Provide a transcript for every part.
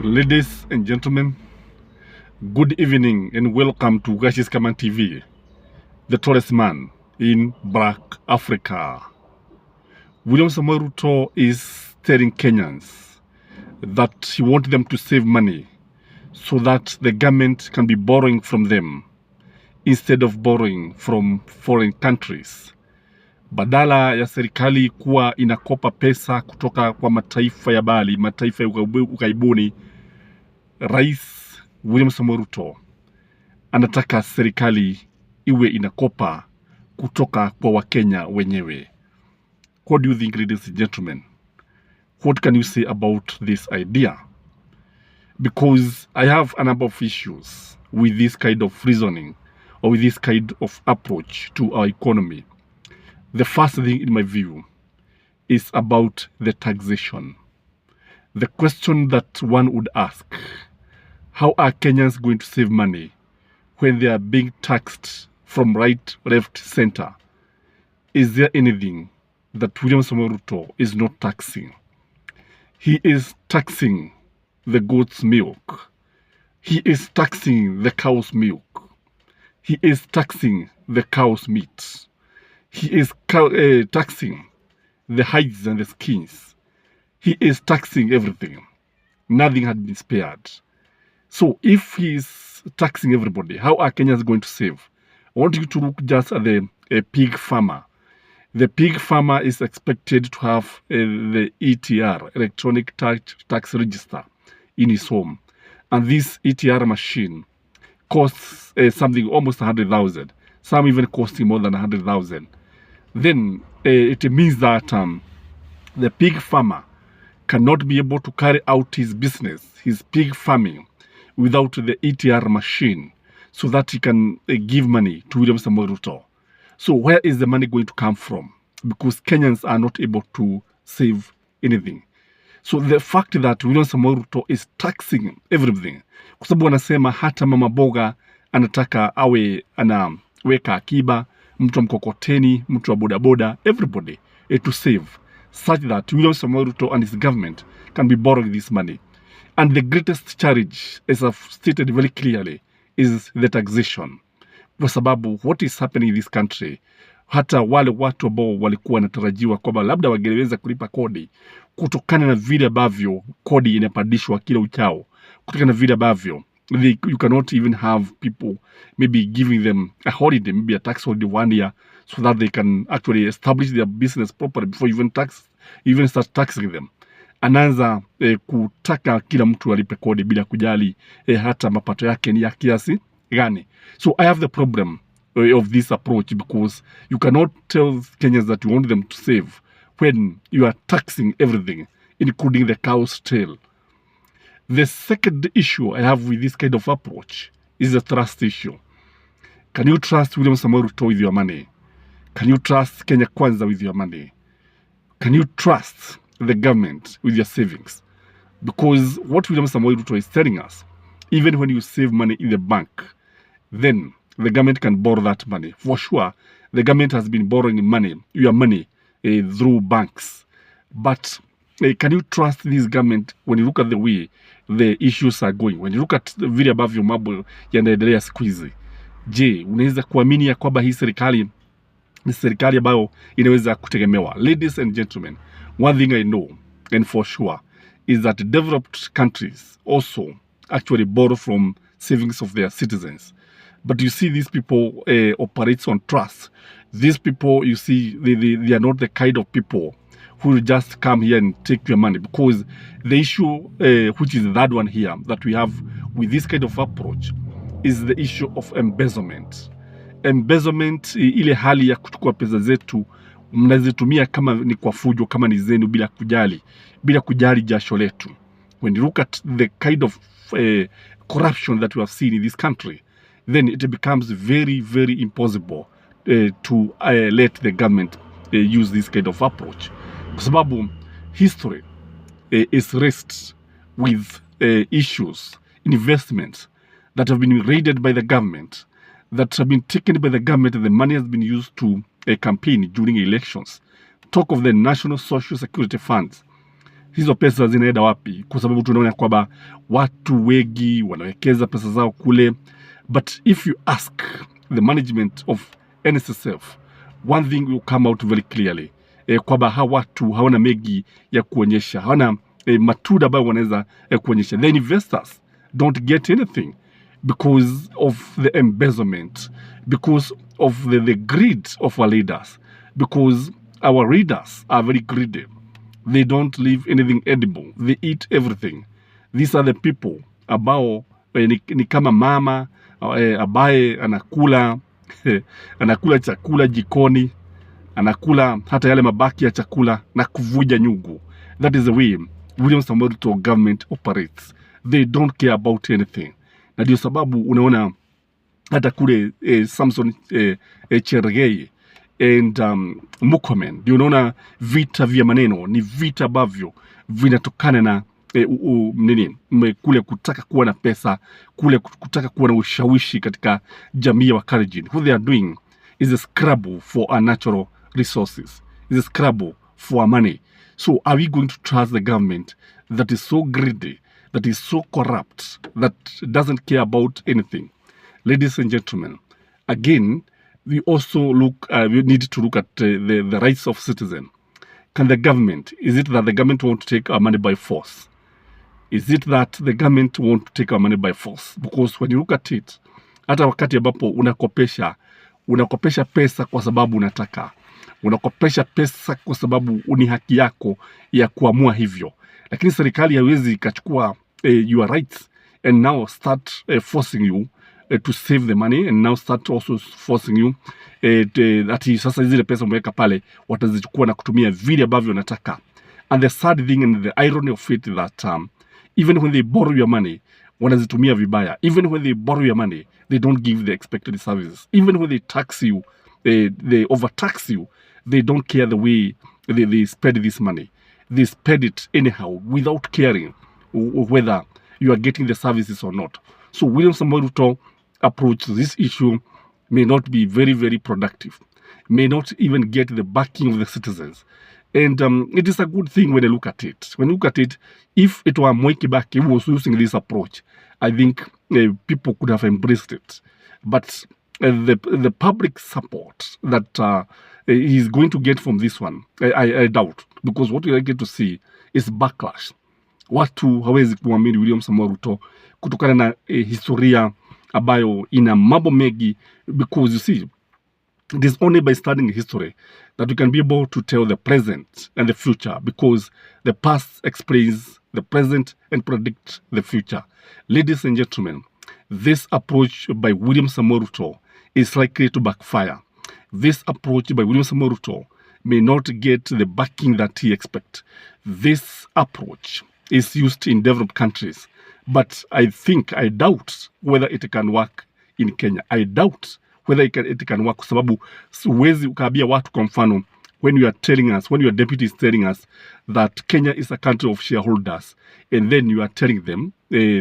Ladies and gentlemen, good evening and welcome to Skyman TV, the tallest man in Black Africa. William Samoei Ruto is telling Kenyans that he wants them to save money so that the government can be borrowing from them instead of borrowing from foreign countries. Badala ya serikali kuwa inakopa pesa kutoka kwa mataifa ya bali, mataifa ya ughaibuni, Rais William Samoei Ruto anataka serikali iwe inakopa kutoka kwa Wakenya wenyewe. What do you think, ladies and gentlemen? What can you say about this idea? Because I have a number of issues with this kind of reasoning or with this kind of approach to our economy. The first thing in my view is about the taxation. The question that one would ask, how are Kenyans going to save money when they are being taxed from right, left, center? Is there anything that William Samoei Ruto is not taxing? He is taxing the goat's milk. He is taxing the cow's milk. He is taxing the cow's meat. He is taxing the hides and the skins. He is taxing everything. Nothing had been spared. So if he is taxing everybody, how are Kenyans going to save? I want you to look just at the pig farmer. The pig farmer is expected to have the ETR, electronic tax register, in his home. And this ETR machine costs something almost 100,000. Some even costing more than 100,000. Then it means that the pig farmer cannot be able to carry out his business, his pig farming, without the ETR machine, so that he can give money to William Samoei Ruto. So where is the money going to come from? Because Kenyans are not able to save anything. So the fact that William Samoei Ruto is taxing everything, kwa sababu anasema hata Mama Mboga anataka awe anaweka akiba, mtu wa mkokoteni, mtu wa bodaboda, everybody to save, such that William Samoei Ruto and his government can be borrowing this money. And the greatest challenge, as I've stated very clearly, is the taxation. Kwa sababu what is happening in this country, hata wale watu ambao walikuwa wanatarajiwa kwamba labda wangeweza kulipa kodi, kutokana na vile ambavyo kodi inapandishwa kila uchao, kutokana na vile ambavyo you cannot even have people maybe giving them a holiday, maybe a tax holiday 1 year, so that they can actually establish their business properly before you even start taxing them. Anaanza kutaka kila mtu alipe kodi bila kujali hata mapato yake ni ya kiasi gani. So I have the problem of this approach, because you cannot tell Kenyans that you want them to save when you are taxing everything, including the cow's tail. The second issue I have with this kind of approach is the trust issue. Can you trust William Samoei Ruto with your money? Can you trust Kenya Kwanza with your money? Can you trust the government with your savings? Because what William Samoei Ruto is telling us, even when you save money in the bank, then the government can borrow that money. For sure, the government has been borrowing money, your money, through banks. But can you trust this government when you look at the way the issues are going? When you look at vile ambavyo mambo yanaendelea siku hizi, je, unaweza kuamini ya kwamba hii serikali ni serikali ambayo inaweza kutegemewa? Ladies and gentlemen, one thing I know, and for sure, is that developed countries also actually borrow from savings of their citizens. But you see, these people operate on trust. These people, you see, they are not the kind of people who will just come here and take your money. Because the issue, which is that one here, that we have with this kind of approach, is the issue of embezzlement. Embezzlement, ile hali ya kuchukua pesa zetu, mnazitumia kama ni kwa fujo, kama ni zenu, bila kujali jasho letu. When you look at the kind of corruption that we have seen in this country, then it becomes very, very impossible to let the government use this kind of approach. Kwa sababu history is raced with issues, investments that have been raided by the government, that have been taken by the government, and the money has been used to campaign during elections. Talk of the National Social Security Funds. hizo pesa zinaenda wapi? Kwa sababu tunaona kwamba watu wengi wanawekeza pesa zao kule. But if you ask the management of NSSF, one thing will come out very clearly, kwamba hawa watu hawana mengi ya kuonyesha, hawana matunda ambayo wanaweza kuonyesha. The investors don't get anything because of the embezzlement, because of the greed of our leaders, because our leaders are very greedy. They don't leave anything edible. They eat everything. These are the people ambao ni kama mama ambaye anakula anakula chakula jikoni, anakula hata yale mabaki ya chakula na kuvuja nyugu. That is the way William Samoei Ruto government operates. They don't care about anything. Na ndio sababu unaona hata kule Samson Cherargei and Murkomen, ndio unaona vita vya maneno ni vita ambavyo vinatokana na kule kutaka kuwa na pesa, kule kutaka kuwa na ushawishi katika jamii ya Wakalenjin. What they are doing is a scrabble for our natural resources, is a scrabble for our money. So are we going to trust the government that is so greedy, that is so corrupt, that doesn't care about anything? Ladies and gentlemen, again, we also we need to look at the rights of citizens. Can the government, is it that the government want to take our money by force? Is it that the government want to take our money by force? Because when you look at it, hata wakati ambapo unakopesha pesa kwa sababu unataka, unakopesha pesa kwa sababu ni haki yako ya kuamua hivyo, lakini serikali haiwezi ikachukua your rights and now start forcing you to save the money, and now start also forcing you ati sasa zile pesa umeweka pale watazichukua na kutumia vile ambavyo unataka. And the sad thing and the irony of it that even when they borrow your money, wanazitumia vibaya. Even when they borrow your money, they don't give the expected services. Even when they tax you, they overtax you, they don't care the way they spend this money. They spend it anyhow without caring whether you are getting the services or not. So William Samoei Ruto approach to this issue may not be very, very productive, may not even get the backing of the citizens. And it is a good thing when you look at it. When you look at it, if it were Mwai Kibaki who was using this approach, I think people could have embraced it. But the public support that he is going to get from this one, I doubt. Because what we are going to see is backlash. Watu hawezi kuamini William Samoei Ruto kutokana na historia ambayo ina mambo mengi, because you see, it is only by studying history that we can be able to tell the present and the future, because the past explains the present and predict the future. Ladies and gentlemen, this approach by William Samoei Ruto is likely to backfire. This approach by William Samoei Ruto may not get the backing that he expects. This approach is used in developed countries, but I doubt whether it can work in Kenya. I doubt whether it can work, kwa sababu huwezi ukaambia watu, kwa mfano, when your deputy is telling us that Kenya is a country of shareholders, and then you are telling them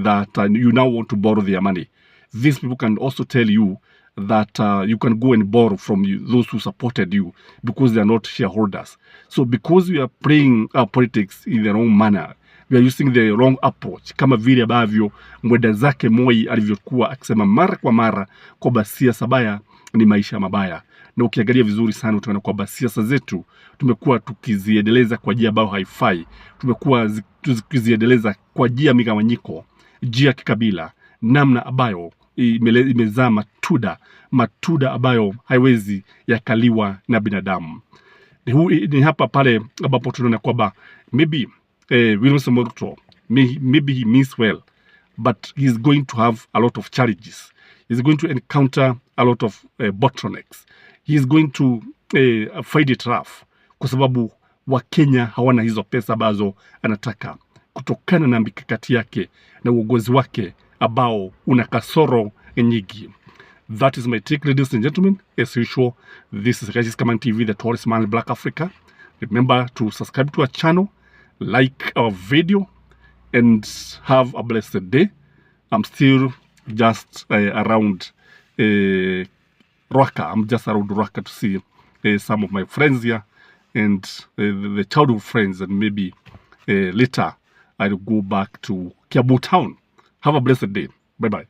that you now want to borrow their money. These people can also tell you that you can go and borrow from those who supported you, because they are not shareholders. So because we are playing our politics in the wrong manner, we are using the wrong approach, kama vile ambavyo mwenda zake Moi alivyokuwa akisema mara kwa mara kwamba siasa baya ni maisha mabaya. Na ukiangalia vizuri sana utaona kwamba siasa zetu tumekuwa tukiziendeleza kwa njia ambayo haifai. Tumekuwa tukiziendeleza kwa njia migawanyiko, njia kikabila, namna ambayo imezaa matunda ambayo haiwezi yakaliwa na binadamu. Ni hapa pale ambapo tunaona kwamba maybe William Samoei Ruto, maybe he means well, but he's going to have a lot of challenges. He's going to encounter a lot of bottlenecks. He's going to find it rough, kwa sababu Wakenya hawana hizo pesa ambazo anataka, kutokana na mikakati yake na uongozi wake ambao una kasoro nyingi. That is my take, ladies and gentlemen. As usual, this is Skyman TV, the tallest man in Black Africa. Remember to subscribe to our channel, like our video, and have a blessed day. I'm still just around Ruaka. I'm just around Ruaka to see some of my friends here, and the childhood friends, and maybe Later, I'll go back to Kiambu town. Have a blessed day. Bye-bye.